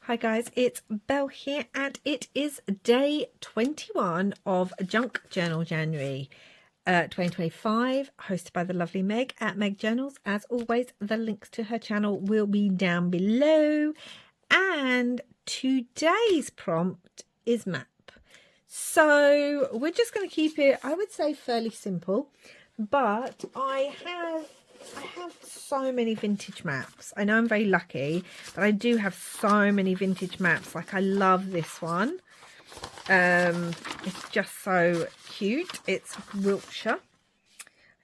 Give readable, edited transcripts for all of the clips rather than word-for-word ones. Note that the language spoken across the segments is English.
Hi guys, it's Belle here and it is day 21 of Junk Journal January 2025, hosted by the lovely Meg at Meg Journals. As always, the links to her channel will be down below. And today's prompt is map. So we're just going to keep it, I would say, fairly simple, but I have so many vintage maps. I know I'm very lucky, but I do have so many vintage maps. Like, I love this one. It's just so cute. It's Wiltshire.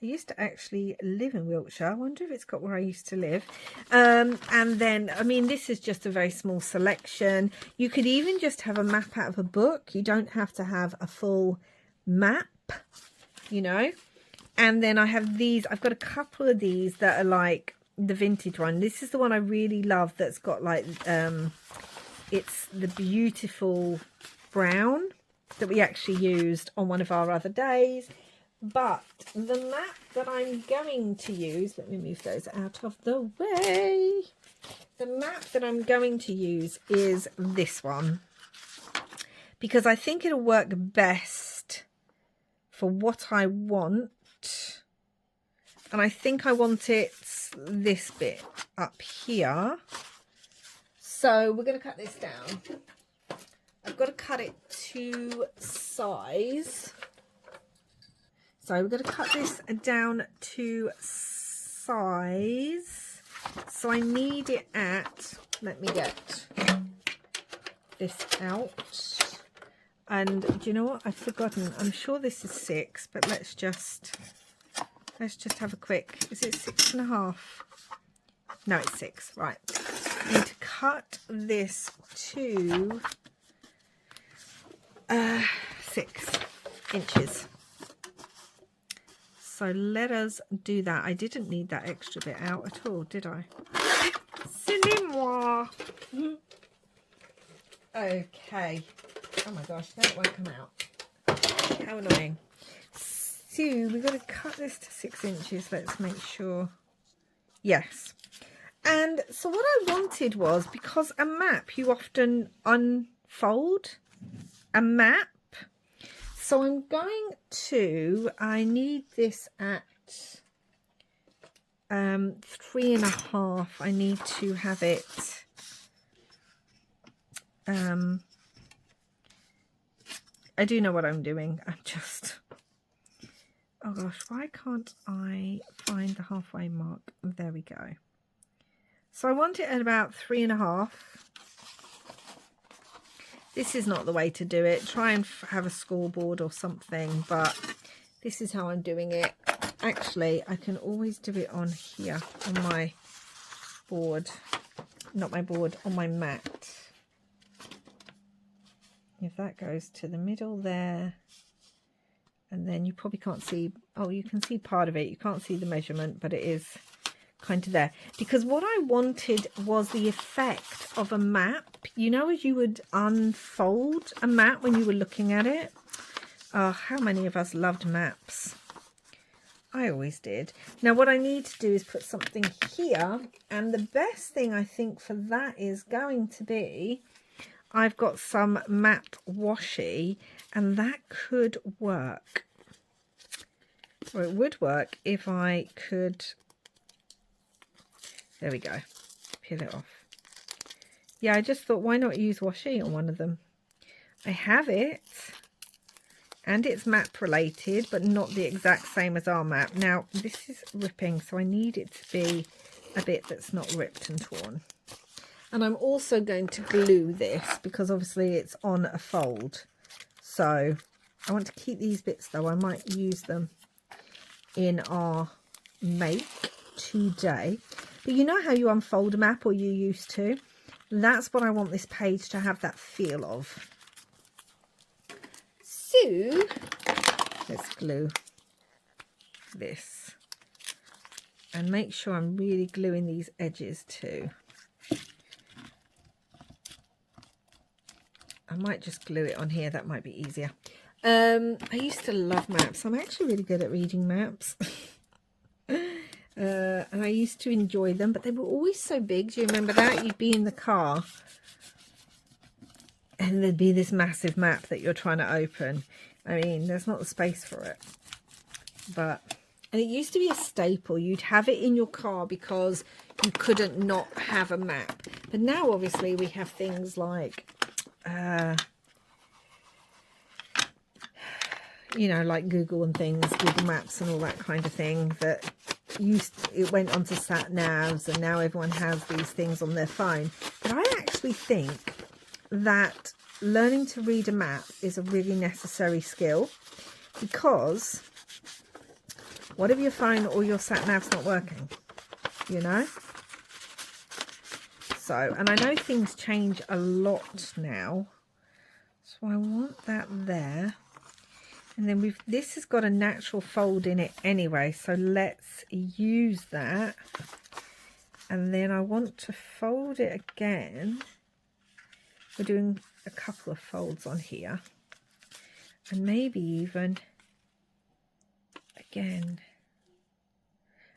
I used to actually live in Wiltshire. I wonder if it's got where I used to live. And then, I mean, this is just a very small selection. You could even just have a map out of a book. You don't have to have a full map, you know. And then I have these. I've got a couple of these that are like the vintage one. This is the one I really love that's got like, it's the beautiful brown that we actually used on one of our other days. But the map that I'm going to use, let me move those out of the way. The map that I'm going to use is this one, because I think it'll work best for what I want. And I think I want it this bit up here. So we're going to cut this down. I've got to cut it to size. So we're going to cut this down to size. So I need it at, let me get this out. And do you know what? I've forgotten. I'm sure this is 6, but let's just have a quick. Is it 6.5? No, it's 6. Right. I need to cut this to 6 inches. So let us do that. I didn't need that extra bit out at all, did I? Silly moi. Okay. Oh my gosh, that won't come out. How annoying. So we've got to cut this to 6 inches. Let's make sure. Yes. And so what I wanted was, because a map, you often unfold a map. So I'm going to, I need this at 3.5. I need to have it I do know what I'm doing. I'm just, oh gosh, why can't I find the halfway mark? There we go. So I want it at about 3.5. This is not the way to do it. Try and have a scoreboard or something, but this is how I'm doing it. Actually, I can always do it on here, on my board. Not my board, on my mat. If that goes to the middle there, and then you probably can't see, oh, you can see part of it. You can't see the measurement, but it is kind of there. Because what I wanted was the effect of a map. You know, as you would unfold a map when you were looking at it. Oh, how many of us loved maps? I always did. Now, what I need to do is put something here. And the best thing I think for that is going to be, I've got some map washi, and that could work. Or it would work if I could, there we go, peel it off. Yeah, I just thought, why not use washi on one of them? I have it, and it's map related, but not the exact same as our map. Now, this is ripping, so I need it to be a bit that's not ripped and torn. And I'm also going to glue this, because obviously it's on a fold. So I want to keep these bits though. I might use them in our make today. But you know how you unfold a map, or you used to? That's what I want this page to have that feel of. So let's glue this. And make sure I'm really gluing these edges too. I might just glue it on here. That might be easier. I used to love maps. I'm actually really good at reading maps. And I used to enjoy them, but they were always so big. Do you remember that? You'd be in the car and there'd be this massive map that you're trying to open. I mean, there's not the space for it. But, and it used to be a staple. You'd have it in your car because you couldn't not have a map. But now, obviously, we have things like, you know, like Google and things, Google Maps and all that kind of thing, that it went onto sat navs, and now everyone has these things on their phone. But I actually think that learning to read a map is a really necessary skill, because what if your phone or your sat nav's not working, you know? So, and I know things change a lot now, so I want that there. And then this has got a natural fold in it anyway, so let's use that. And then I want to fold it again. We're doing a couple of folds on here, and maybe even again.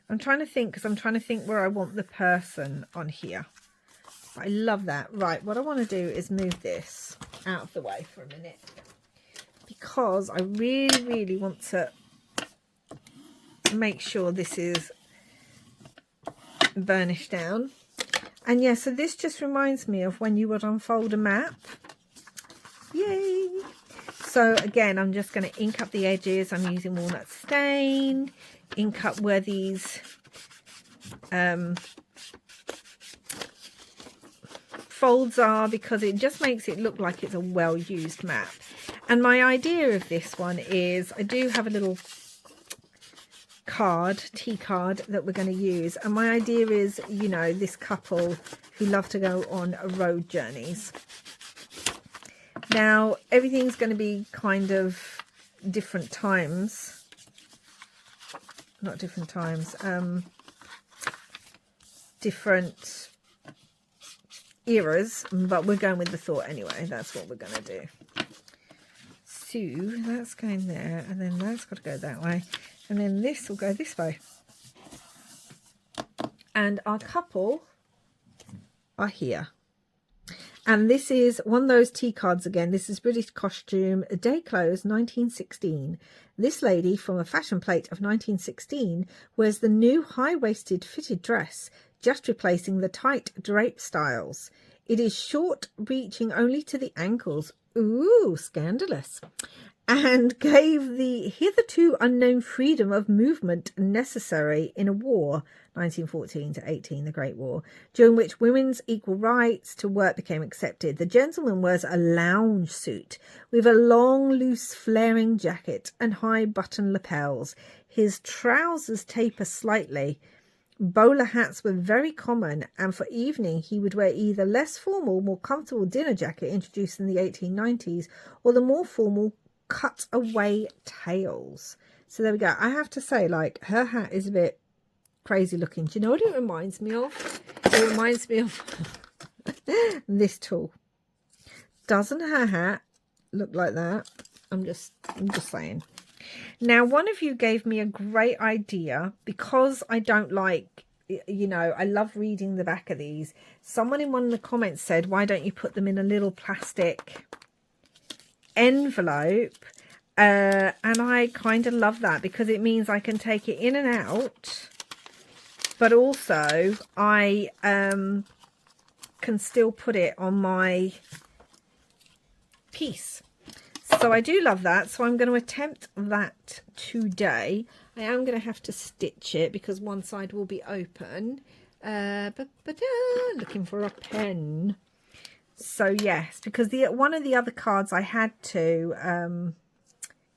I'm trying to think, because I'm trying to think where I want the person on here. I love that. Right, what I want to do is move this out of the way for a minute, because I really, really want to make sure this is burnished down. And yeah, so this just reminds me of when you would unfold a map. Yay! So again, I'm just going to ink up the edges. I'm using walnut stain, ink up where these folds are, because it just makes it look like it's a well-used map. And my idea of this one is, I do have a little card, tea card, that we're going to use. And my idea is, you know, this couple who love to go on road journeys. Now, everything's going to be kind of different times. Not different times. Different eras. But we're going with the thought anyway. That's what we're going to do. So that's going there, and then that's got to go that way, and then this will go this way, and our couple are here. And this is one of those tea cards again. This is British costume, day clothes 1916. This lady from a fashion plate of 1916 wears the new high-waisted fitted dress, just replacing the tight drape styles. It is short, reaching only to the ankles. Ooh, scandalous. And gave the hitherto unknown freedom of movement necessary in a war, 1914 to 18, the Great War, during which women's equal rights to work became accepted. The gentleman wears a lounge suit with a long, loose, flaring jacket and high button lapels. His trousers taper slightly. Bowler hats were very common, and for evening he would wear either less formal, more comfortable dinner jacket introduced in the 1890s, or the more formal cut-away tails. So there we go. I have to say, like, her hat is a bit crazy looking. Do you know what it reminds me of? It reminds me of this tool. Doesn't her hat look like that? I'm just saying. Now, one of you gave me a great idea, because I don't like, you know, I love reading the back of these. Someone in one of the comments said, why don't you put them in a little plastic envelope? And I kind of love that, because it means I can take it in and out, but also I can still put it on my piece. So I do love that. So I'm going to attempt that today. I am going to have to stitch it because one side will be open. Looking for a pen. So yes, because one of the other cards I had to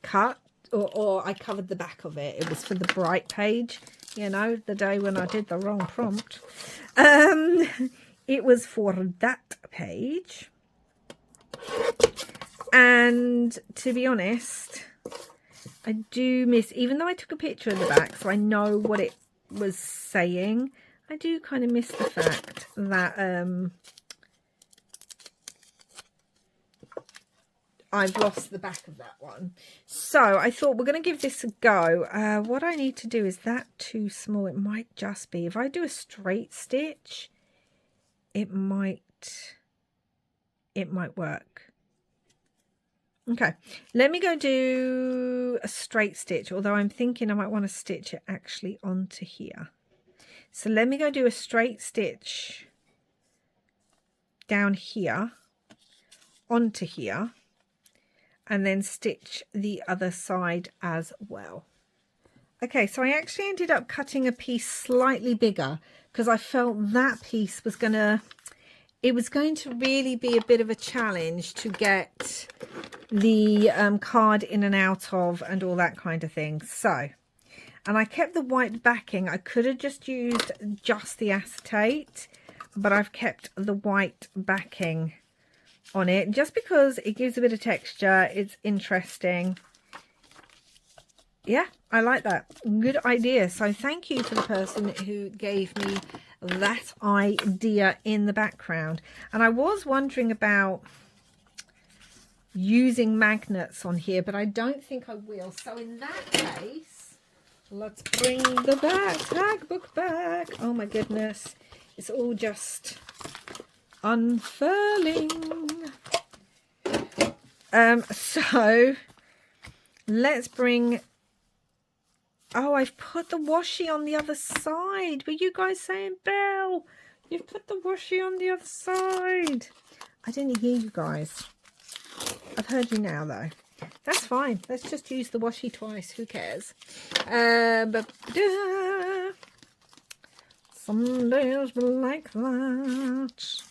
cut, or I covered the back of it. It was for the bright page, you know, the day when I did the wrong prompt. It was for that page. And to be honest, I do miss, even though I took a picture of the back so I know what it was saying, I do kind of miss the fact that I've lost the back of that one. So I thought we're going to give this a go. What I need to do, is that too small? It might just be. If I do a straight stitch, it might work. Okay, let me go do a straight stitch, although I'm thinking I might want to stitch it actually onto here. So let me go do a straight stitch down here onto here, and then stitch the other side as well. Okay, so I actually ended up cutting a piece slightly bigger because I felt that piece was going to really be a bit of a challenge to get the card in and out of and all that kind of thing. So, and I kept the white backing. I could have just used just the acetate, but I've kept the white backing on it just because it gives a bit of texture. It's interesting. Yeah, I like that. Good idea. So thank you for the person who gave me that idea in the background. And I was wondering about using magnets on here, but I don't think I will. So in that case, let's bring the tag book back. Oh my goodness, it's all just unfurling. So let's bring, oh, I've put the washi on the other side. Were you guys saying, Belle, you've put the washi on the other side? I didn't hear you guys. I've heard you now though. That's fine. Let's just use the washi twice. Who cares? Some days were like that.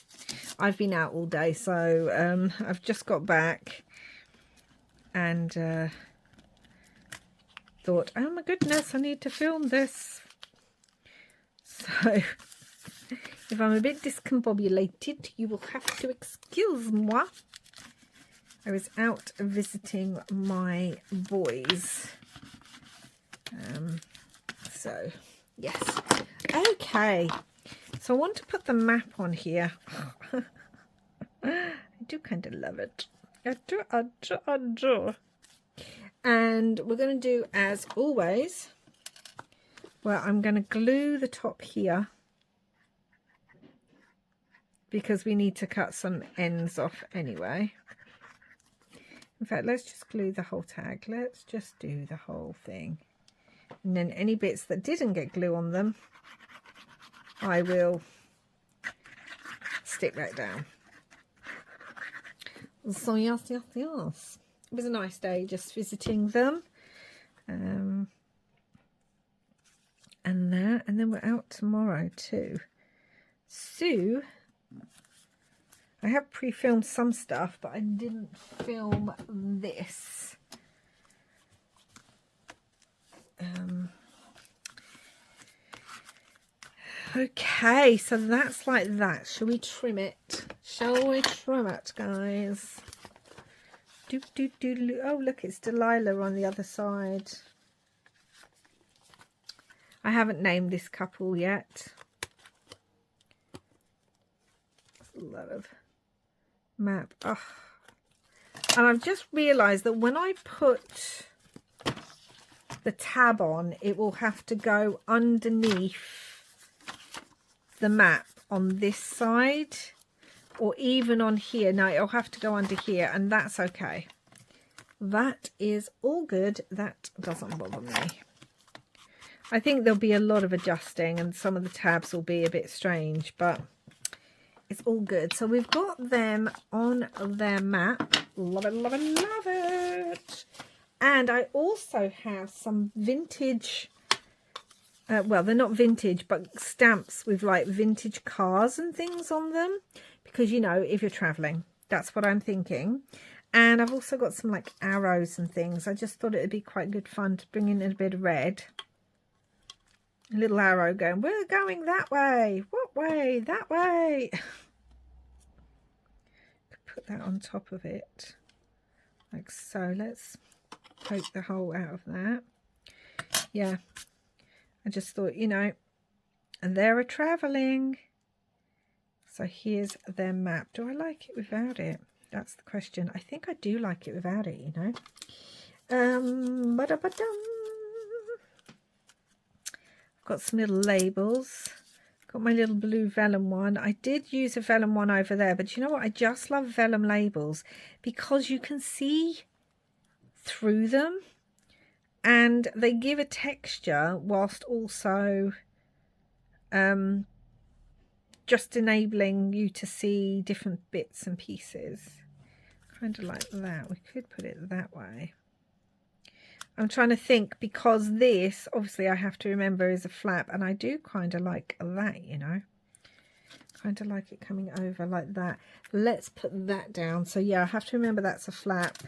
I've been out all day, so I've just got back and thought, oh my goodness, I need to film this. So if I'm a bit discombobulated, you will have to excuse moi. I was out visiting my boys. So yes. Okay. So I want to put the map on here. I do kind of love it. I do. And we're going to do as always. Well, I'm going to glue the top here because we need to cut some ends off anyway. In fact, let's just glue the whole tag. Let's just do the whole thing. And then any bits that didn't get glue on them, I will stick back down. So yes. It was a nice day just visiting them. And then we're out tomorrow too. So I have pre-filmed some stuff, but I didn't film this. Okay, so that's like that. Shall we trim it? Shall we trim it, guys? Oh, look, it's Delilah on the other side. I haven't named this couple yet. There's a lot of map. Oh. And I've just realised that when I put the tab on, it will have to go underneath the map on this side, or even on here. No, it'll have to go under here, and that's okay. That is all good. That doesn't bother me. I think there'll be a lot of adjusting and some of the tabs will be a bit strange, but it's all good. So we've got them on their map. Love it, love it, love it. And I also have some vintage, well, they're not vintage, but stamps with like vintage cars and things on them. Because, you know, if you're traveling, that's what I'm thinking. And I've also got some like arrows and things. I just thought it would be quite good fun to bring in a bit of red. A little arrow going, we're going that way. What way? That way. Put that on top of it. Like so. Let's poke the hole out of that. Yeah. I just thought, you know, and they're traveling. So here's their map. Do I like it without it? That's the question. I think I do like it without it, you know. I've got some little labels. Got my little blue vellum one. I did use a vellum one over there, but you know what? I just love vellum labels because you can see through them and they give a texture whilst also just enabling you to see different bits and pieces. Kind of like that. We could put it that way. I'm trying to think, because this, obviously I have to remember, is a flap, and I do kind of like that, you know. Kind of like it coming over like that. Let's put that down. So yeah, I have to remember that's a flap.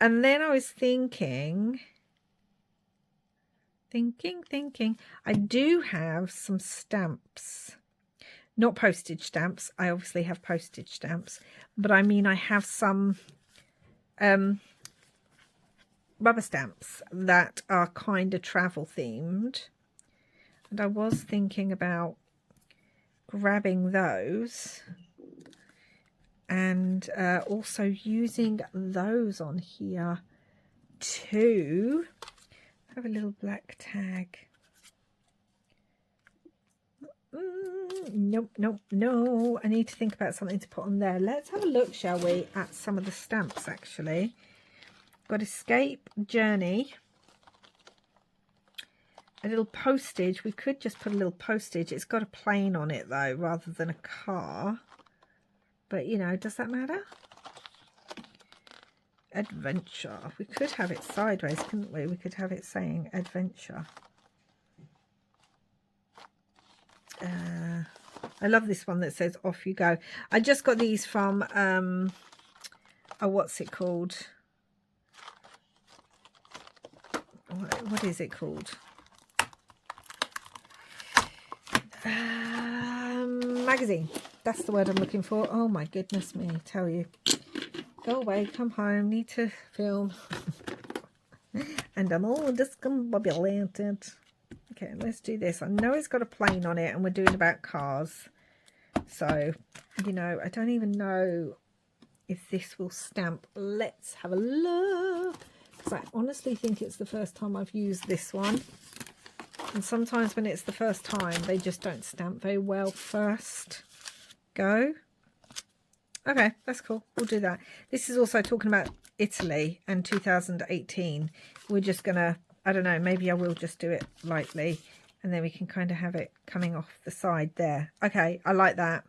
And then I was thinking, I do have some stamps. Not postage stamps. I obviously have postage stamps, but I mean I have some rubber stamps that are kind of travel themed, and I was thinking about grabbing those and also using those on here to have a little black tag. Nope, no. I need to think about something to put on there. Let's have a look, shall we, at some of the stamps actually. Got Escape, Journey, a little postage. We could just put a little postage. It's got a plane on it though, rather than a car. But you know, does that matter? Adventure. We could have it sideways, couldn't we? We could have it saying adventure. I love this one that says off you go. I just got these from what's it called? What is it called? Magazine. That's the word I'm looking for. Oh my goodness me, I tell you. Go away, come home, need to film. And I'm all discombobulated. Okay, let's do this. I know it's got a plane on it and we're doing about cars. So, you know, I don't even know if this will stamp. Let's have a look. Because I honestly think it's the first time I've used this one. And sometimes when it's the first time, they just don't stamp very well first go. Okay, that's cool. We'll do that. This is also talking about Italy and 2018. We're just going to, I don't know, maybe I will just do it lightly. And then we can kind of have it coming off the side there. Okay, I like that.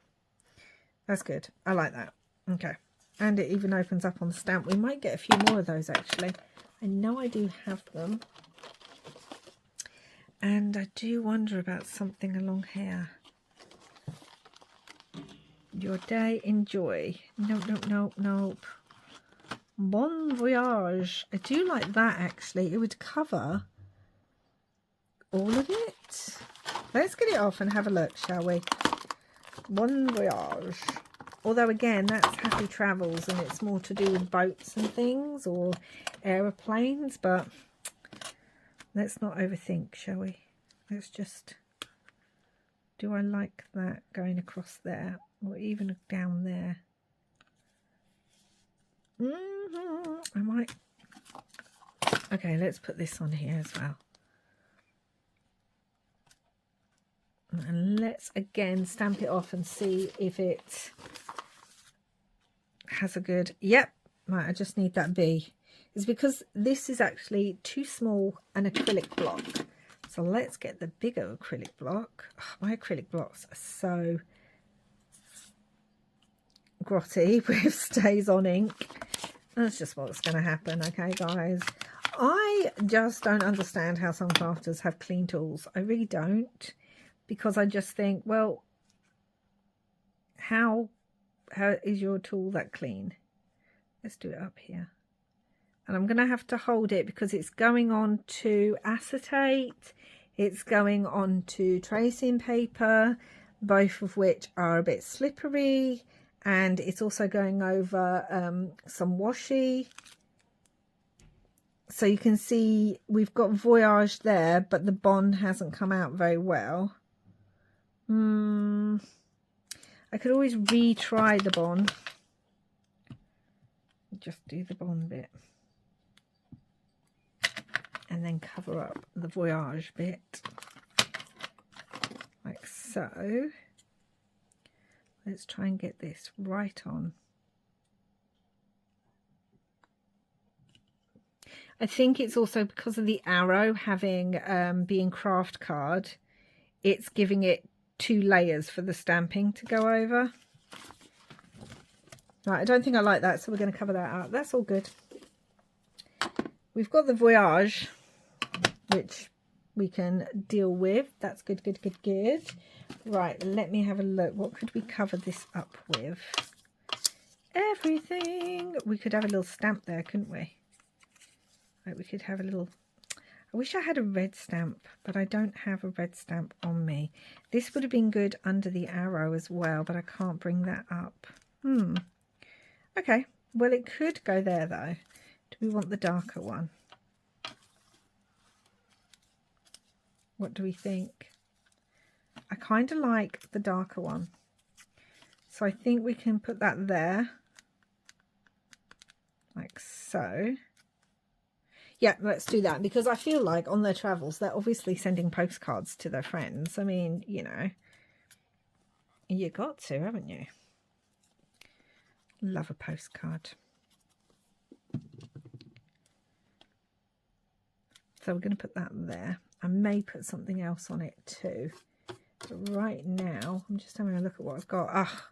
That's good. I like that. Okay. And it even opens up on the stamp. We might get a few more of those actually. I know I do have them. And I do wonder about something along here. Your day, enjoy. Nope. Bon voyage. I do like that actually. It would cover all of it. Let's get it off and have a look, shall we? Bon voyage. Although again, that's happy travels and it's more to do with boats and things or aeroplanes, but let's not overthink, shall we? Let's just, do I like that going across there or even down there? I might. Okay, let's put this on here as well. And let's again stamp it off and see if it has a good, yep, right, I just need that B. It's because this is actually too small an acrylic block. So let's get the bigger acrylic block. Oh, my acrylic blocks are so grotty with stays on ink. That's just what's going to happen, okay, guys? I just don't understand how some crafters have clean tools. I really don't, because I just think, well, how is your tool that clean? Let's do it up here. And I'm going to have to hold it because it's going on to acetate. It's going on to tracing paper, both of which are a bit slippery. And it's also going over some washi. So you can see we've got Voyage there, but the bond hasn't come out very well. I could always retry the bond. Just do the bond bit. And then cover up the Voyage bit. like so. Let's try and get this right on. I think it's also because of the arrow having being craft card, it's giving it 2 layers for the stamping to go over. Right, I don't think I like that, so we're going to cover that up. That's all good. We've got the Voyage, which we can deal with. That's good, good, good, good. Right, let me have a look. What could we cover this up with? Everything. We could have a little stamp there, couldn't we? Like we could have a little... I wish I had a red stamp, but I don't have a red stamp on me. This would have been good under the arrow as well, but I can't bring that up. Okay, well it could go there though. Do we want the darker one? What do we think? I kind of like the darker one. So I think we can put that there. Like so. Yeah, let's do that, because I feel like on their travels, they're obviously sending postcards to their friends. I mean, you know, you got to, haven't you? Love a postcard. So we're going to put that there. I may put something else on it too. But right now, I'm just having a look at what I've got. Ah,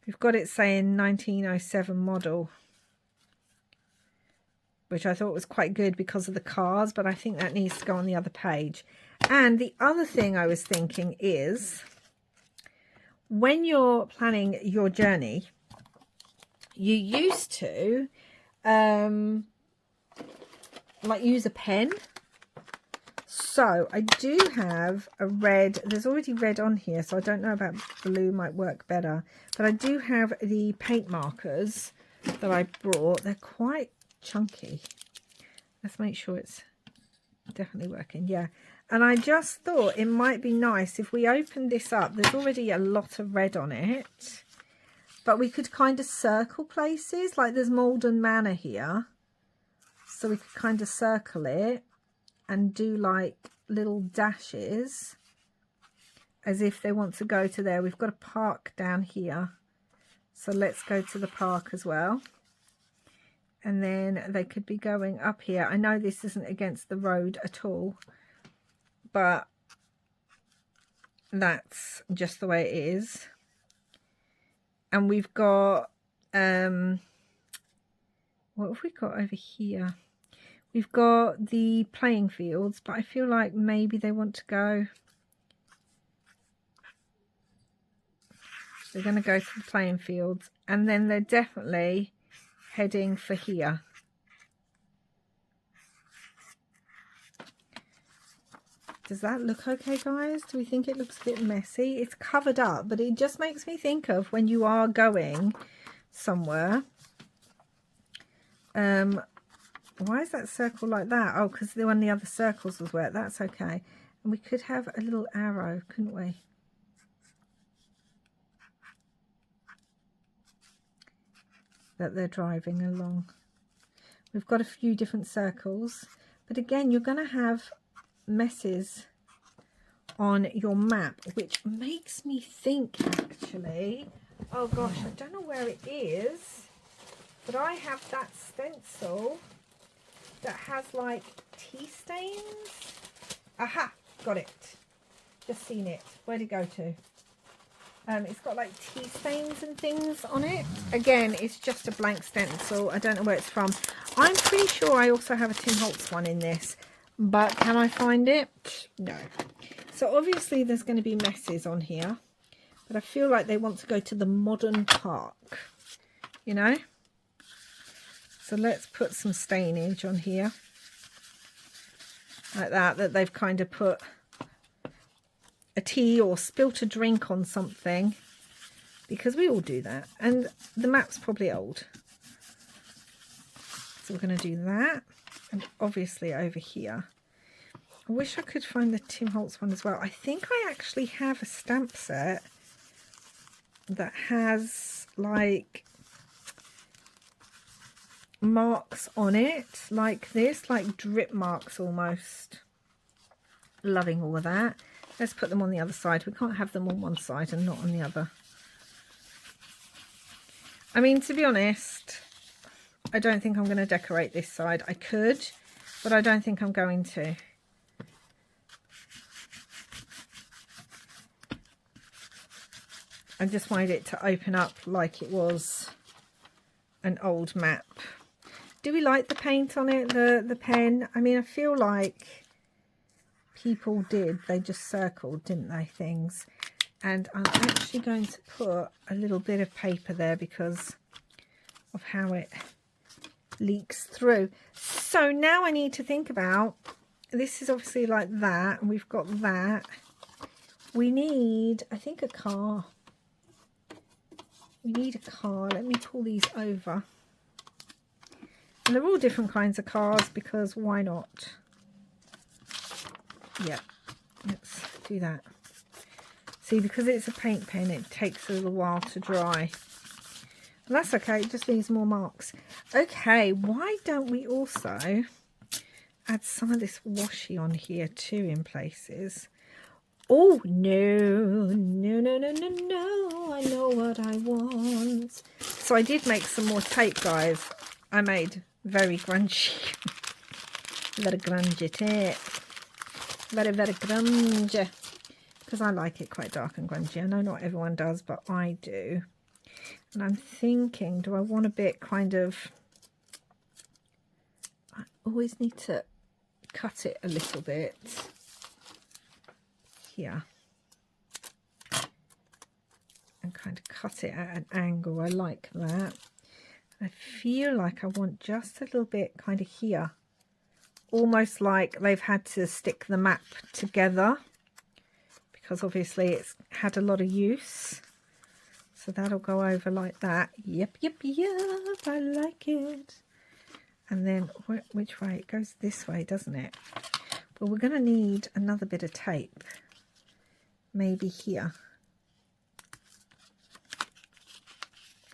we've got it saying 1907 model, which I thought was quite good because of the cars, but I think that needs to go on the other page. And the other thing I was thinking is, when you're planning your journey, you used to like use a pen. So I do have a red, there's already red on here, so I don't know about blue, might work better, but I do have the paint markers that I brought. They're quite chunky. Let's make sure it's definitely working. Yeah, and I just thought it might be nice if we open this up. There's already a lot of red on it, but we could kind of circle places. Like there's Malden Manor here, so we could kind of circle it and do like little dashes as if they want to go to there. We've got a park down here, so let's go to the park as well. And then they could be going up here. I know this isn't against the road at all, but that's just the way it is. And we've got, what have we got over here? We've got the playing fields, but I feel like maybe they want to go, they're going to go to the playing fields, and then they're definitely heading for here. Does that look okay, guys? Do we think it looks a bit messy? It's covered up, but it just makes me think of when you are going somewhere. Why is that circle like that? Oh, because one of the other circles was wet. That's okay. And we could have a little arrow, couldn't we? That they're driving along. We've got a few different circles, but again, you're going to have messes on your map, which makes me think actually, oh gosh, I don't know where it is, but I have that stencil that has like tea stains. Aha, got it. Just seen it. Where'd it go to? It's got like tea stains and things on it. Again, it's just a blank stencil. I don't know where it's from. I'm pretty sure I also have a Tim Holtz one in this, but can I find it? No. So obviously there's going to be messes on here, but I feel like they want to go to the modern park, you know? So let's put some stainage on here like that they've kind of put a tea or spilt a drink on something, because we all do that, and the map's probably old. So we're going to do that, and obviously over here. I wish I could find the Tim Holtz one as well. I think I actually have a stamp set that has like marks on it like this, like drip marks almost. Loving all of that. Let's put them on the other side. We can't have them on one side and not on the other. I mean, to be honest, I don't think I'm going to decorate this side. I could, but I don't think I'm going to. I just wanted it to open up like it was an old map. Do we like the paint on it, the pen? I mean, I feel like people did. They just circled, didn't they, things? And I'm actually going to put a little bit of paper there because of how it leaks through. So now I need to think about, this is obviously like that, and we've got that. We need, I think, a car. We need a car. Let me pull these over. And they're all different kinds of cars because why not? Yeah, let's do that. See, because it's a paint pen, it takes a little while to dry. And that's okay, it just leaves more marks. Okay, why don't we also add some of this washi on here too in places? Oh, no, I know what I want. So I did make some more tape, guys. I made very grungy. Very grungy tape. Very, very grungy. Because I like it quite dark and grungy. I know not everyone does, but I do. And I'm thinking, do I want a bit kind of... I always need to cut it a little bit. Here. And kind of cut it at an angle. I like that. I feel like I want just a little bit kind of here. Almost like they've had to stick the map together. Because obviously it's had a lot of use. So that'll go over like that. Yep, I like it. And then which way? It goes this way, doesn't it? Well, we're going to need another bit of tape. Maybe here.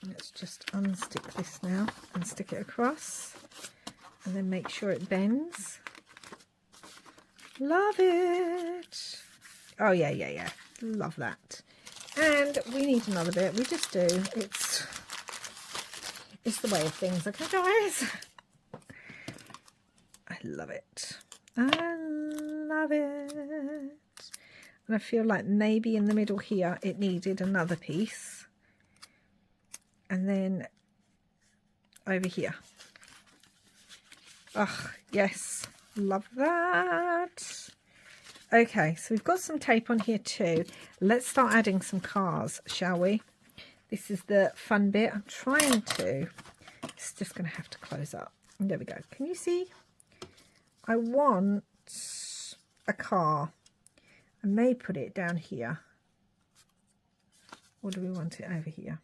Let's just unstick this now and stick it across. And then make sure it bends. Love it. Oh, yeah. Love that. And we need another bit. We just do. It's the way of things. Okay, guys? I love it. I love it. And I feel like maybe in the middle here it needed another piece. And then over here. Oh, yes. Love that. Okay, so we've got some tape on here too. Let's start adding some cars, shall we? This is the fun bit. I'm trying to. It's just going to have to close up. There we go. Can you see? I want a car. I may put it down here. Or do we want it over here?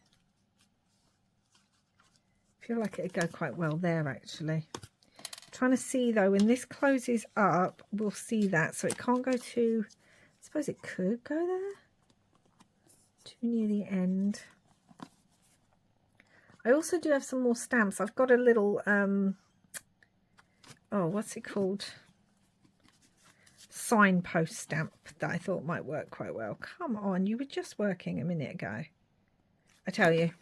I feel like it'd go quite well there, actually. Trying to see though, when this closes up, we'll see that. So it can't go too, I suppose it could go there. Too near the end. I also do have some more stamps. I've got a little, oh, what's it called? Signpost stamp that I thought might work quite well. Come on, you were just working a minute ago. I tell you.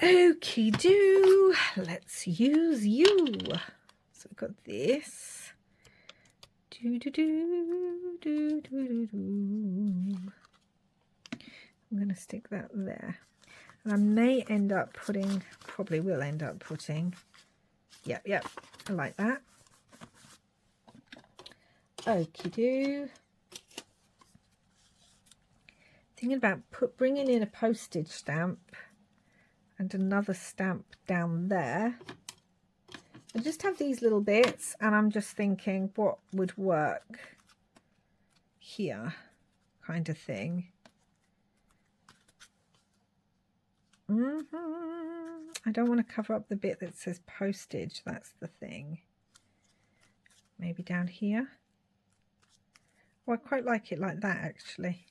Okie doo, let's use you. So we've got this. I'm going to stick that there. And I may end up putting, probably will end up putting, yep, I like that. Okie doo. Thinking about bringing in a postage stamp. And another stamp down there. I just have these little bits and I'm just thinking what would work here, kind of thing. I don't want to cover up the bit that says postage, that's the thing. Maybe down here. Oh, I quite like it like that actually.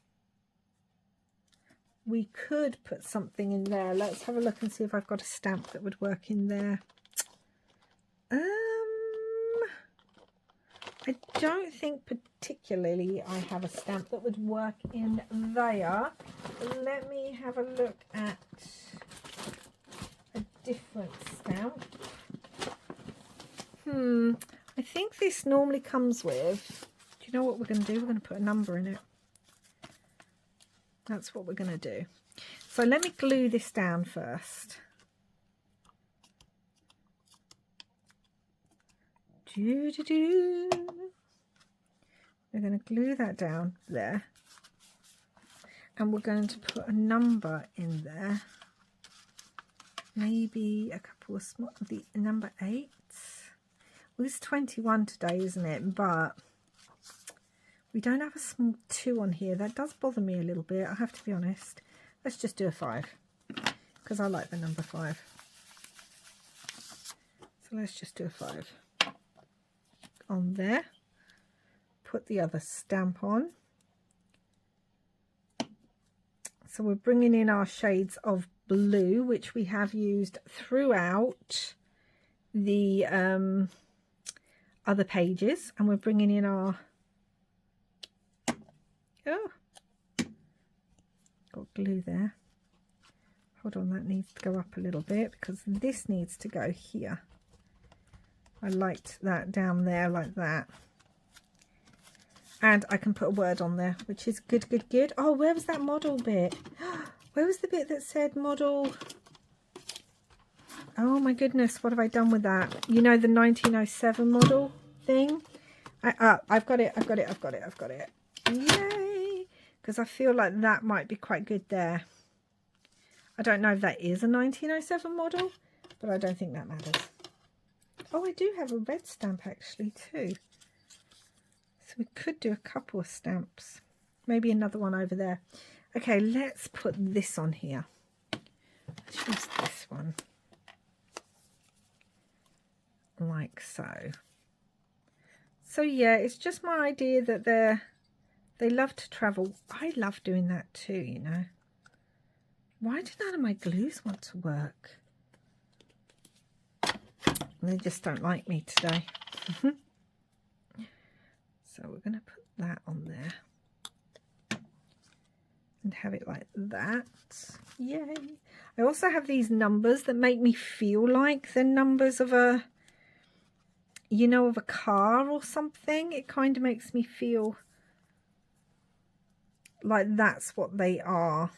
We could put something in there. Let's have a look and see if I've got a stamp that would work in there. I don't think particularly I have a stamp that would work in there. Let me have a look at a different stamp. I think this normally comes with, do you know what we're going to do? We're going to put a number in it. That's what we're going to do. So let me glue this down first. We're going to glue that down there. And we're going to put a number in there. Maybe a couple of small, the number 8. Well, it's 21 today, isn't it? But we don't have a small 2 on here. That does bother me a little bit, I have to be honest. Let's just do a 5 because I like the number 5. So let's just do a 5 on there. Put the other stamp on. So we're bringing in our shades of blue, which we have used throughout the other pages, and we're bringing in our got glue there. Hold on, that needs to go up a little bit because this needs to go here. I liked that down there like that. And I can put a word on there, which is good, good, good. Oh, where was that model bit? Where was the bit that said model? Oh my goodness, what have I done with that? You know, the 1907 model thing? I've got it, I've got it, I've got it, I've got it. Yay! Because I feel like that might be quite good there. I don't know if that is a 1907 model, but I don't think that matters. Oh, I do have a red stamp actually too. So we could do a couple of stamps. Maybe another one over there. Okay, let's put this on here. Let's use this one. Like so. So yeah, it's just my idea that they love to travel. I love doing that too, you know. Why do none of my glues want to work? They just don't like me today. So we're going to put that on there and have it like that. Yay. I also have these numbers that make me feel like the numbers of a, you know, of a car or something. It kind of makes me feel like that's what they are.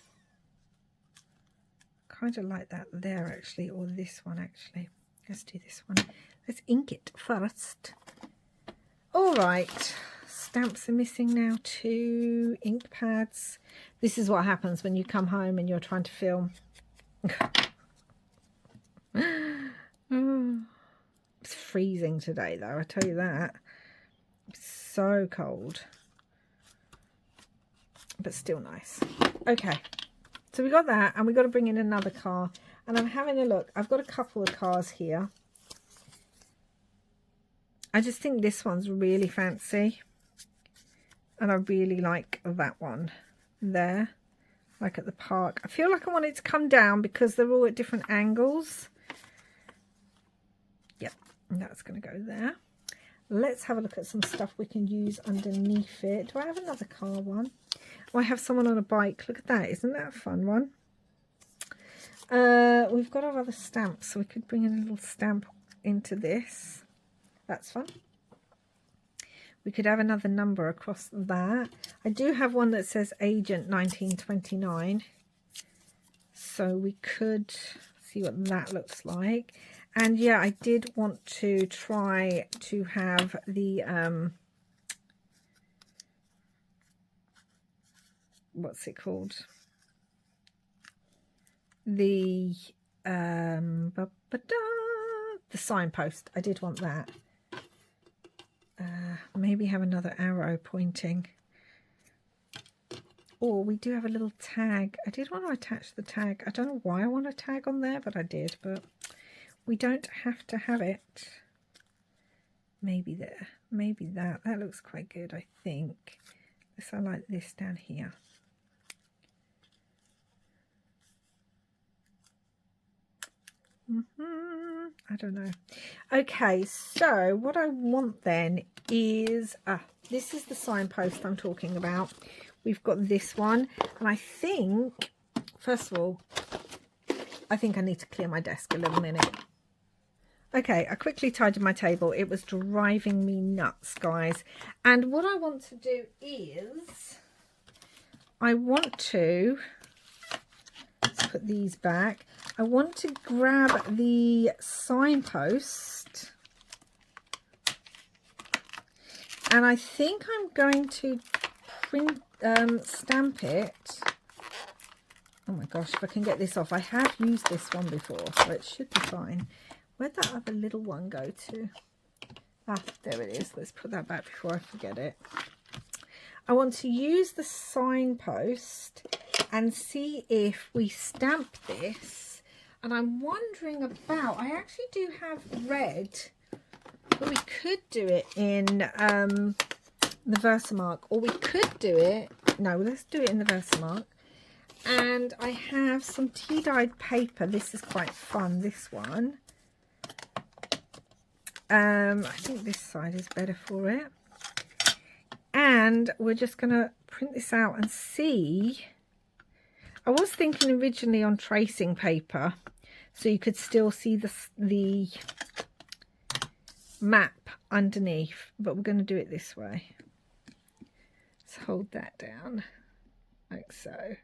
Kind of like that there actually, or this one actually. Let's do this one. Let's ink it first. All right, stamps are missing now too. Ink pads. This is what happens when you come home and you're trying to film. Oh, it's freezing today though, I tell you that. It's so cold. But still nice. Okay, so we got that, and we got to bring in another car. And I'm having a look. I've got a couple of cars here. I just think this one's really fancy. And I really like that one there. Like at the park. I feel like I want it to come down because they're all at different angles. Yep, and that's going to go there. Let's have a look at some stuff we can use underneath it. Do I have another car one? Oh, I have someone on a bike. Look at that. Isn't that a fun one? We've got our other stamps, so we could bring in a little stamp into this. That's fun. We could have another number across that. I do have one that says Agent 1929, so we could see what that looks like. And yeah, I did want to try to have the what's it called? The signpost. I did want that. Maybe have another arrow pointing. Or we do have a little tag. I did want to attach the tag. I don't know why I want a tag on there, but I did. But we don't have to have it. Maybe there. Maybe that. That looks quite good, I think. Let's highlight this down here. I I don't know. Okay, so what I want then is, this is the signpost I'm talking about. We've got this one, and I think, first of all, I think I need to clear my desk a little minute. Okay, I quickly tidied my table. It was driving me nuts, guys. And what I want to do is, I want to, let's put these back. I want to grab the signpost, and I think I'm going to stamp it. Oh my gosh, if I can get this off. I have used this one before, so it should be fine. Where'd that other little one go to? There it is. Let's put that back before I forget it. I want to use the signpost and see if we stamp this. And I'm wondering about, I actually do have red, but we could do it in the Versamark, or we could do it, no, let's do it in the Versamark. And I have some tea-dyed paper. This is quite fun, this one. I think this side is better for it. And we're just going to print this out and see. I was thinking originally on tracing paper, so you could still see the map underneath, but we're going to do it this way. Let's hold that down like so.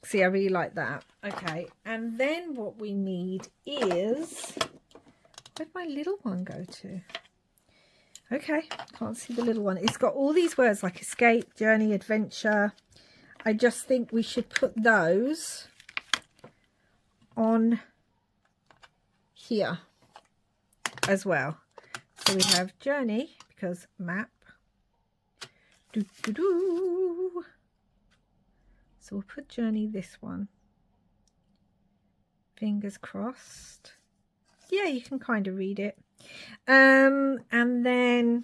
See, I really like that. Okay, and then what we need is, where'd my little one go to? Okay, can't see the little one. It's got all these words like escape, journey, adventure. I just think we should put those on here as well. So we have journey, because map. So we'll put journey this one. Fingers crossed. Yeah, you can kind of read it. And then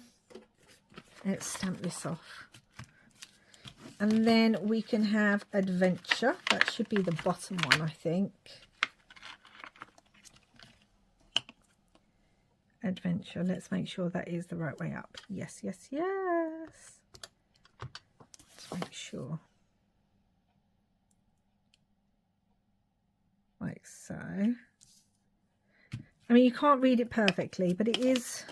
let's stamp this off. And then we can have adventure. That should be the bottom one, I think. Adventure. Let's make sure that is the right way up. Yes, yes, yes. Let's make sure. Like so. I mean, you can't read it perfectly, but it is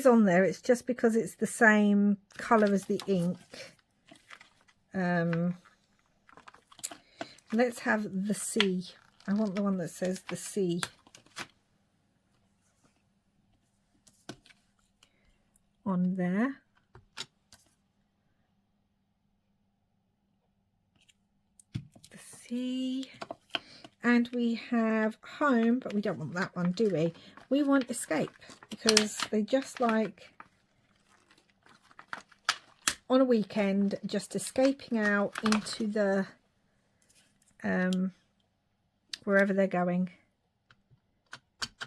on there. It's just because it's the same colour as the ink. Let's have the C. I want the one that says the C on there. The C. And we have home, but we don't want that one, do we? We want escape, because they just like on a weekend, just escaping out into the wherever they're going.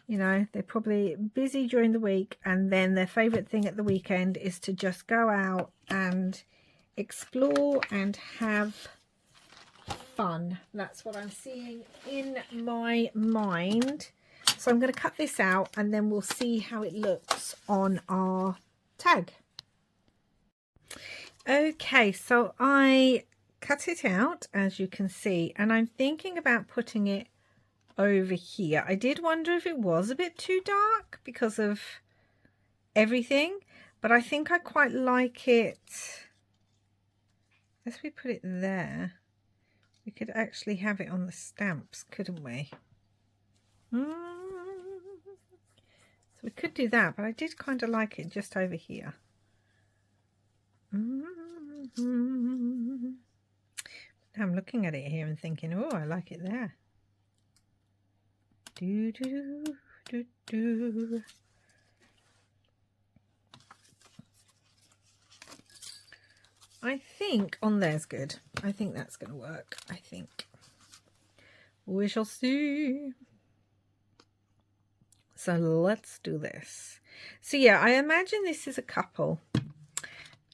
You know, they're probably busy during the week, and then their favourite thing at the weekend is to just go out and explore and have fun. That's what I'm seeing in my mind. So I'm going to cut this out, and then we'll see how it looks on our tag. Okay, so I cut it out, as you can see, and I'm thinking about putting it over here. I did wonder if it was a bit too dark because of everything, but I think I quite like it. As we put it there, we could actually have it on the stamps, couldn't we? So we could do that, but I did kind of like it just over here. Now I'm looking at it here and thinking, oh, I like it there. Do, do, do, do. I think on there's good. I think that's going to work. I think. We shall see. So let's do this. So yeah, I imagine this is a couple.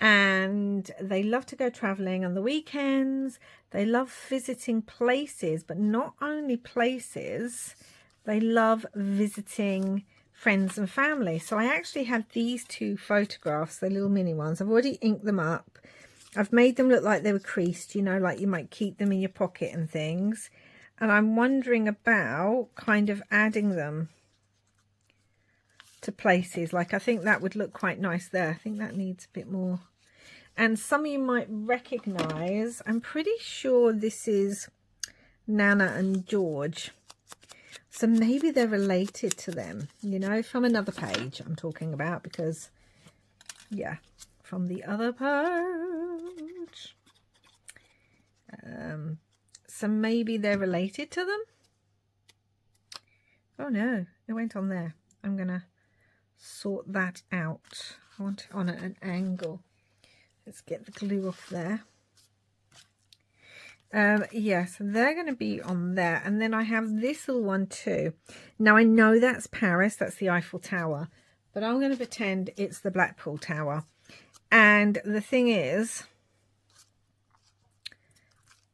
and they love to go traveling on the weekends. They love visiting places, but not only places, they love visiting friends and family. So I actually have these two photographs, the little mini ones. I've already inked them up. I've made them look like they were creased, you know, like you might keep them in your pocket and things. And I'm wondering about kind of adding them to places. Like, I think that would look quite nice there. I think that needs a bit more. And some of you might recognize, I'm pretty sure this is Nana and George. So maybe they're related to them, you know, from another page I'm talking about, because, yeah, from the other page. So maybe they're related to them. Oh no, it went on there. I'm going to sort that out. I want it on at an angle. Let's get the glue off there. Yes, they're going to be on there. And then I have this little one too. Now I know that's Paris, that's the Eiffel Tower, but I'm going to pretend it's the Blackpool Tower. And the thing is,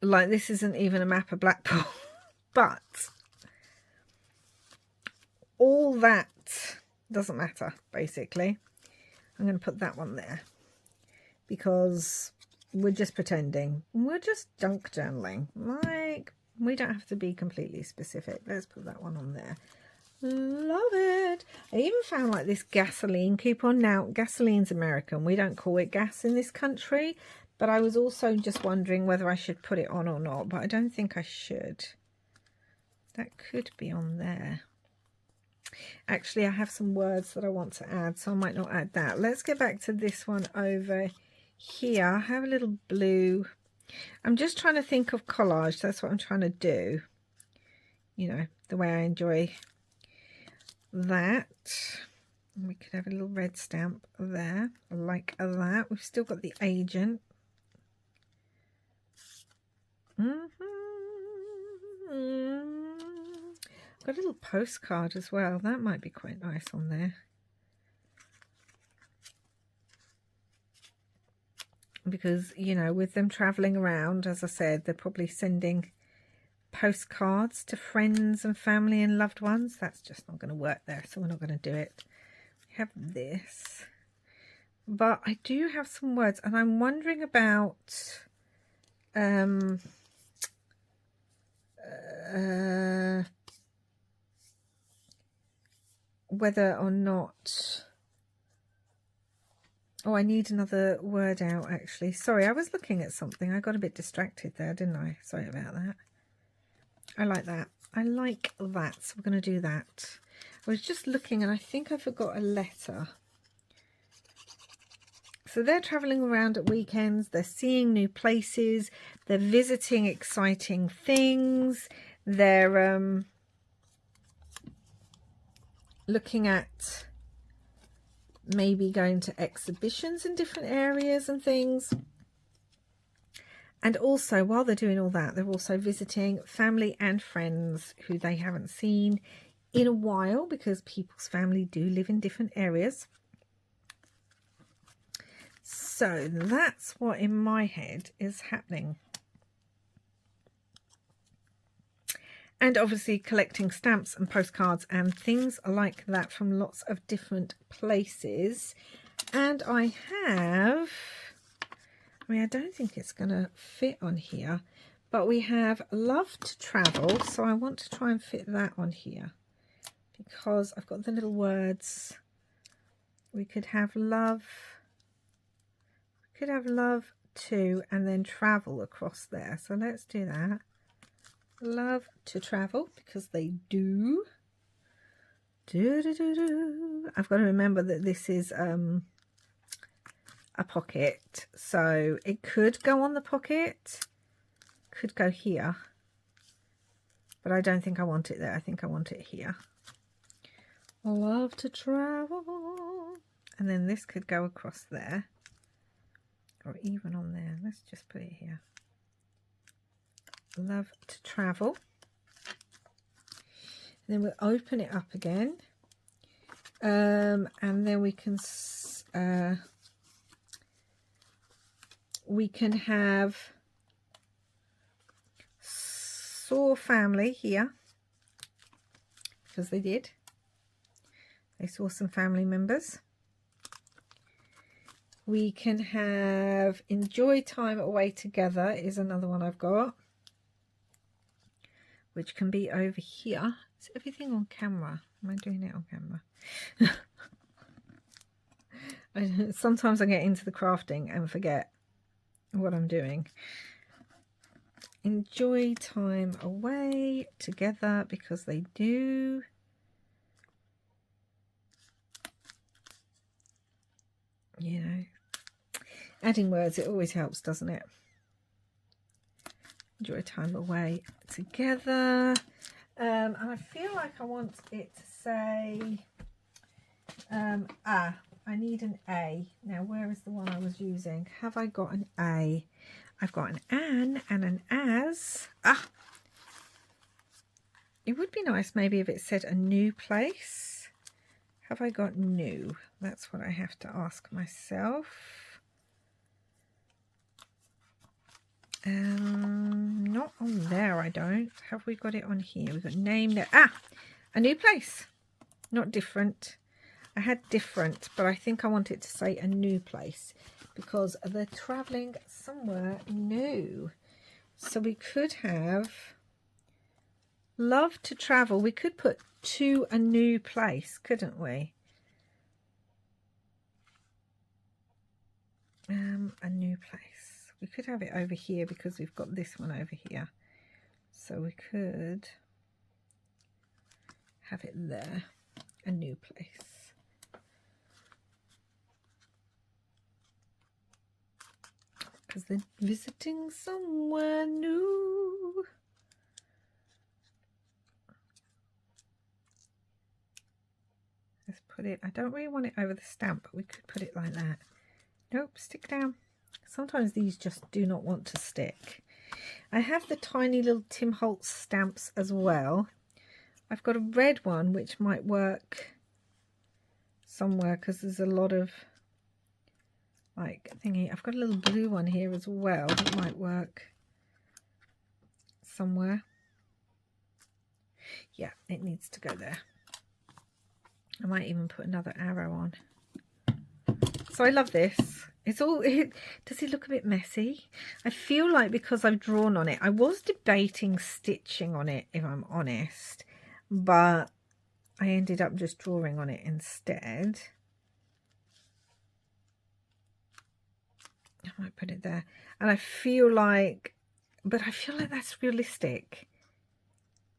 like, this isn't even a map of Blackpool, but all that doesn't matter, basically. I'm going to put that one there because we're just pretending. We're just junk journaling. Like, we don't have to be completely specific. Let's put that one on there. Love it. I even found like this gasoline coupon. Now, gasoline's American. We don't call it gas in this country. But I was also just wondering whether I should put it on or not. But I don't think I should. That could be on there. Actually, I have some words that I want to add, so I might not add that. Let's get back to this one over here. I have a little blue. I'm just trying to think of collage. That's what I'm trying to do. You know, the way I enjoy that. We could have a little red stamp there, like that. We've still got the agent. Got a little postcard as well. That might be quite nice on there. Because, you know, with them traveling around, as I said, they're probably sending postcards to friends and family and loved ones. That's just not going to work there, so we're not going to do it. We have this. But I do have some words, and I'm wondering about whether or not... Oh, I need another word out, actually. Sorry, I was looking at something. I got a bit distracted there, didn't I? Sorry about that. I like that. I like that. So we're going to do that. I was just looking and I think I forgot a letter. So they're traveling around at weekends. They're seeing new places. They're visiting exciting things. They're looking at maybe going to exhibitions in different areas and things. And also, while they're doing all that, they're also visiting family and friends who they haven't seen in a while, because people's family do live in different areas. So that's what in my head is happening. And obviously collecting stamps and postcards and things like that from lots of different places. And I have, I mean, I don't think it's going to fit on here, but we have love to travel. So I want to try and fit that on here because I've got the little words. We could have love. We could have love to and then travel across there. So let's do that. Love to travel, because they do. I've got to remember that this is a pocket, so it could go on the pocket, could go here, but I don't think I want it there. I think I want it here. Love to travel, and then this could go across there, or even on there. Let's just put it here. Love to travel. And then we'll open it up again, and then we can We can have saw family here, because they did. They saw some family members. We can have enjoy time away together is another one I've got, which can be over here. Is everything on camera? Am I doing it on camera? Sometimes I get into the crafting and forget what I'm doing. Enjoy time away together, because they do. You know, adding words, it always helps, doesn't it? Enjoy time away together. And I feel like I want it to say I need an A. Now, where is the one I was using? Have I got an A? I've got an an and an as. It would be nice maybe if it said a new place. Have I got new? That's what I have to ask myself. Not on there, I don't. Have we got it on here? We've got name there. A new place. Not different. I had different, but I think I want it to say a new place, because they're traveling somewhere new. So we could have love to travel. We could put to a new place, couldn't we? A new place. We could have it over here because we've got this one over here. So we could have it there. A new place. Because they're visiting somewhere new. Let's put it, I don't really want it over the stamp, but we could put it like that. Nope, stick down. Sometimes these just do not want to stick. I have the tiny little Tim Holtz stamps as well. I've got a red one which might work somewhere because there's a lot of like thingy. I've got a little blue one here as well that might work somewhere. Yeah, it needs to go there. I might even put another arrow on. So I love this. It's all, does it look a bit messy? I feel like because I've drawn on it, I was debating stitching on it, if I'm honest, but I ended up just drawing on it instead. I might put it there. And I feel like, but I feel like that's realistic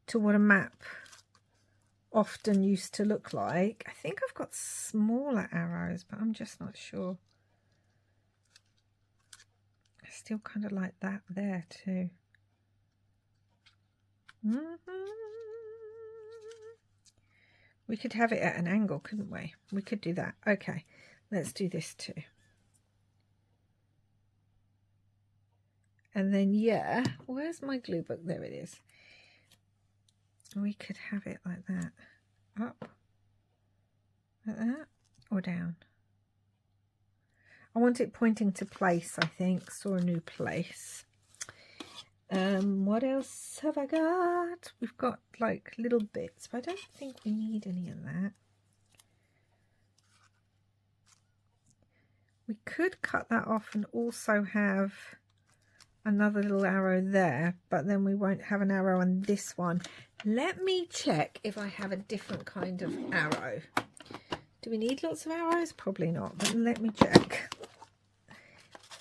to what a map often used to look like. I think I've got smaller arrows, but I'm just not sure. I still kind of like that there too. We could have it at an angle, couldn't we? We could do that. Okay, let's do this too. And then, yeah, where's my glue book? There it is. We could have it like that. Up. Like that. Or down. I want it pointing to place, I think. Saw a new place. What else have I got? We've got like little bits, but I don't think we need any of that. We could cut that off and also have another little arrow there, but then we won't have an arrow on this one. Let me check if I have a different kind of arrow. Do we need lots of arrows? Probably not, but let me check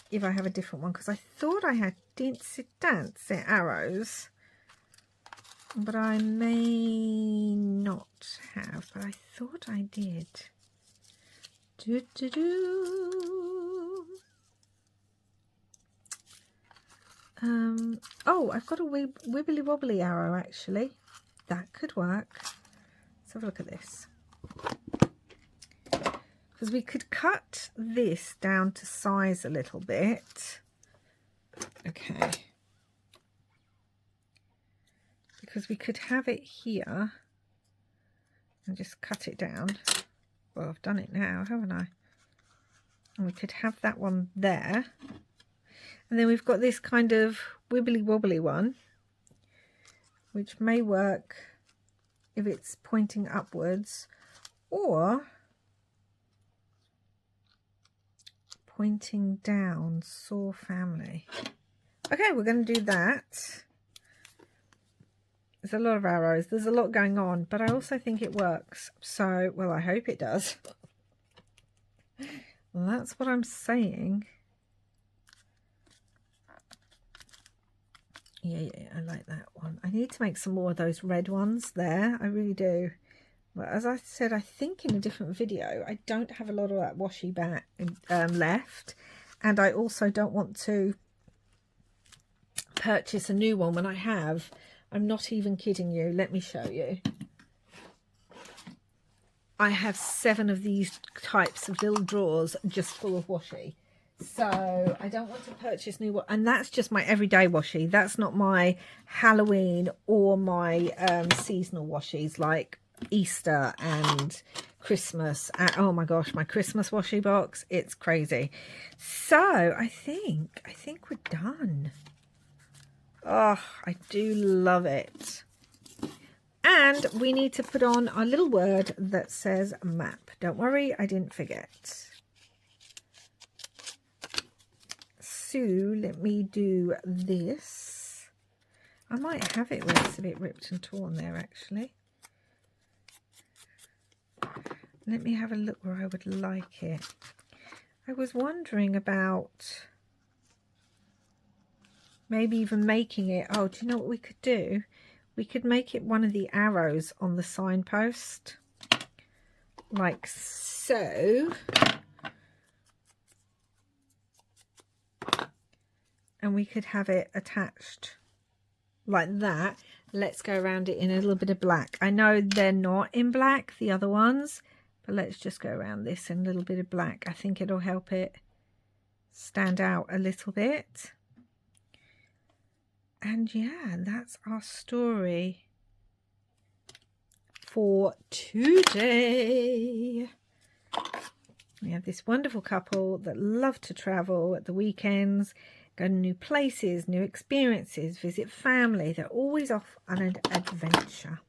if I have a different one, because I thought I had Dincy Dancy arrows, but I may not have, but I thought I did. Oh, I've got a wibbly wobbly arrow actually. That could work. Let's have a look at this. Because we could cut this down to size a little bit. Okay. Because we could have it here and just cut it down. Well, I've done it now, haven't I? And we could have that one there. And then we've got this kind of wibbly wobbly one, which may work if it's pointing upwards or pointing down. Saw family. Okay, we're going to do that. There's a lot of arrows. There's a lot going on, but I also think it works. So, well, I hope it does. Well, that's what I'm saying. Yeah, I like that one. I need to make some more of those red ones there. I really do. But as I said, I think in a different video, I don't have a lot of that washi back left. And I also don't want to purchase a new one when I have. I'm not even kidding you. Let me show you. I have 7 of these types of little drawers just full of washi. So I don't want to purchase new one. And that's just my everyday washi. That's not my Halloween or my seasonal washies like Easter and Christmas. And, oh my gosh, my Christmas washi box. It's crazy. So I think we're done. Oh, I do love it. And we need to put on our little word that says map. Don't worry, I didn't forget. So let me do this. I might have it where it's a bit ripped and torn there, actually. Let me have a look where I would like it. I was wondering about maybe even making it. Oh, do you know what we could do? We could make it one of the arrows on the signpost, like so. And we could have it attached like that. Let's go around it in a little bit of black. I know they're not in black, the other ones, but let's just go around this in a little bit of black. I think it'll help it stand out a little bit. And yeah, that's our story for today. We have this wonderful couple that love to travel at the weekends, go to new places, new experiences, visit family. They're always off on an adventure.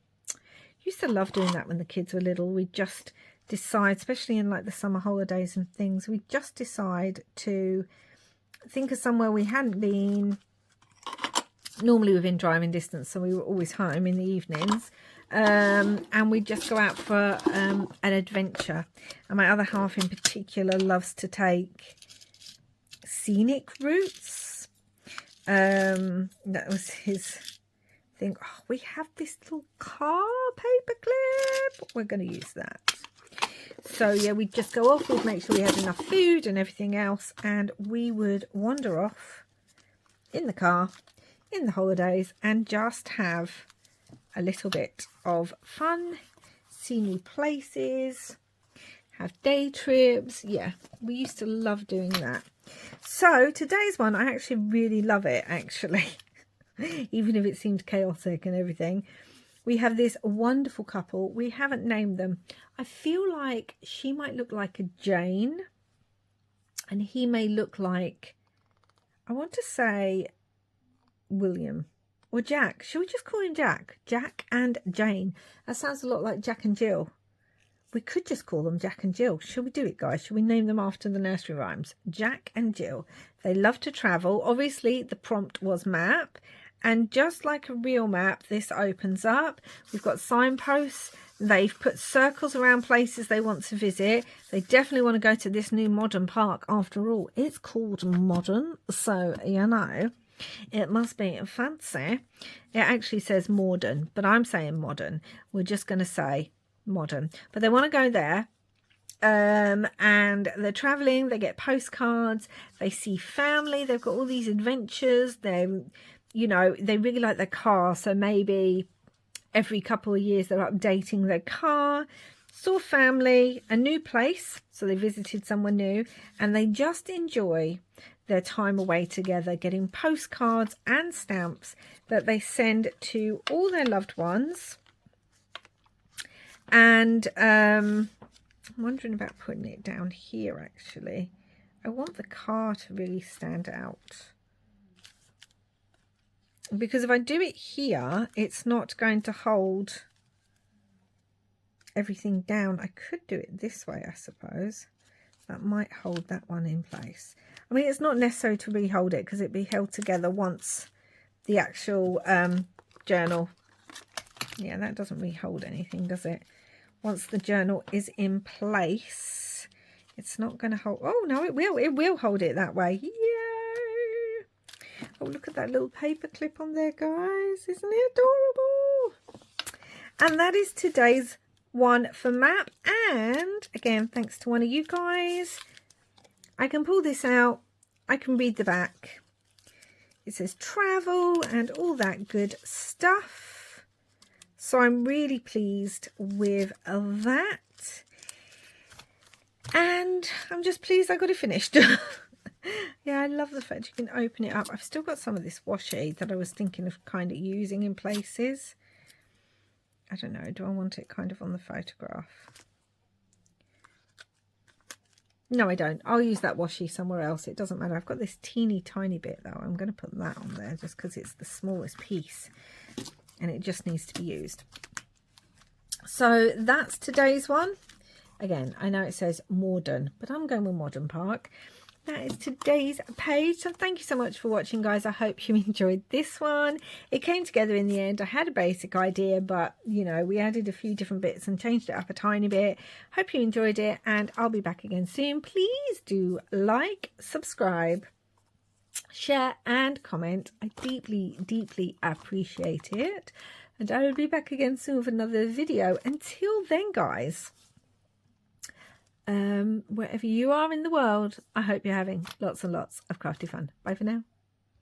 Used to love doing that when the kids were little. We'd just decide, especially in like the summer holidays and things, we'd just decide to think of somewhere we hadn't been, normally within driving distance, so we were always home in the evenings, and we'd just go out for an adventure. And my other half in particular loves to take scenic routes. That was his thing. Oh, we have this little car paper clip, we're going to use that. So yeah, we'd just go off, we'd make sure we had enough food and everything else, and we would wander off in the car in the holidays and just have a little bit of fun, see new places, have day trips. Yeah, we used to love doing that. So today's one, I actually really love it, actually. Even if it seemed chaotic and everything. We have this wonderful couple. We haven't named them. I feel like she might look like a Jane and he may look like, I want to say William or Jack. Should we just call him Jack? Jack and Jane. That sounds a lot like Jack and Jill. We could just call them Jack and Jill. Should we do it, guys? Should we name them after the nursery rhymes? Jack and Jill. They love to travel. Obviously, the prompt was map. And just like a real map, this opens up. We've got signposts. They've put circles around places they want to visit. They definitely want to go to this new modern park. After all, it's called modern. So, you know, it must be fancy. It actually says modern, but I'm saying modern. We're just going to say modern. But they want to go there. And they're traveling. They get postcards. They see family. They've got all these adventures. They're, you know, they really like their car. So maybe every couple of years they're updating their car. Saw family, a new place. So they visited somewhere new. And they just enjoy their time away together, getting postcards and stamps that they send to all their loved ones. And I'm wondering about putting it down here, actually. I want the car to really stand out. because if I do it here, it's not going to hold everything down. I could do it this way, I suppose. That might hold that one in place. I mean, it's not necessary to re-hold it because it'd be held together once the actual journal. Yeah, that doesn't re-hold anything, does it? Once the journal is in place, it's not going to hold. Oh, no, it will. It will hold it that way. Yay! Oh, look at that little paper clip on there, guys. Isn't it adorable? And that is today's one for map. And again, thanks to one of you guys, I can pull this out. I can read the back. It says travel and all that good stuff. So I'm really pleased with that. And I'm just pleased I got it finished. Yeah, I love the fact you can open it up. I've still got some of this washi that I was thinking of kind of using in places. I don't know. Do I want it kind of on the photograph? No, I don't. I'll use that washi somewhere else. It doesn't matter. I've got this teeny tiny bit though. I'm going to put that on there just because it's the smallest piece and it just needs to be used. So that's today's one. Again, I know it says modern, but I'm going with Modern Park. That is today's page. So thank you so much for watching, guys. I hope you enjoyed this one. It came together in the end. I had a basic idea, but you know, we added a few different bits and changed it up a tiny bit. Hope you enjoyed it, and I'll be back again soon. Please do like, subscribe, share and comment. I deeply appreciate it, and I will be back again soon with another video. Until then, guys, wherever you are in the world, I hope you're having lots and lots of crafty fun. Bye for now.